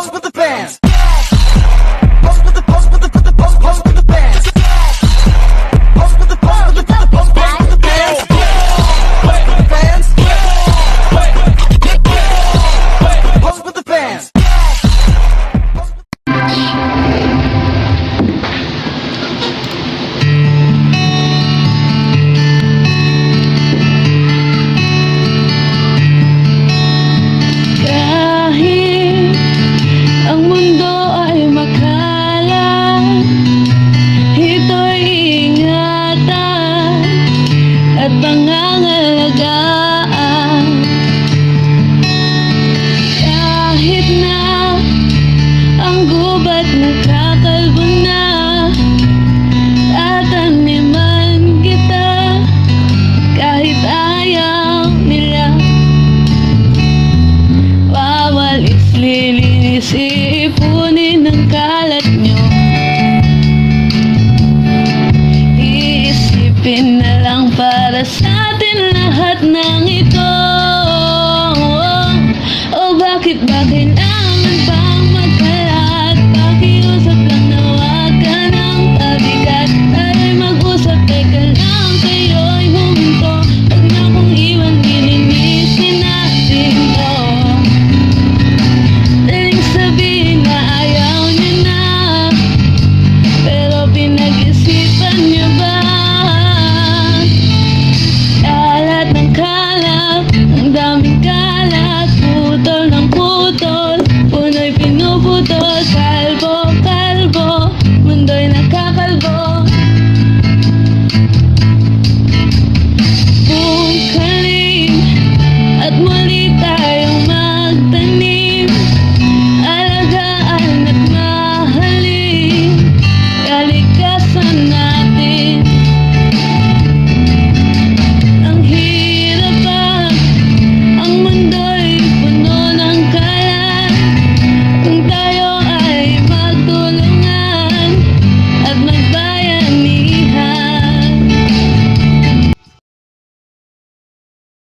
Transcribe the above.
Pose with the fans. Pose with the pose with the pose with the fans. Pose with the pose with the pose with the fans. Pose with the fans. Pose with the fans. Kahit ang mundo ay makalat, ito'y ingatan at pangangalagaan. Kahit na ang gubat nagkakalbo na, tataniman kita kahit ayaw nila. Wawalis, lilinis, ipunin ang kalat nyo. Iisipin na lang para sa atin lahat ng ito. Oh, bakit ba kailangan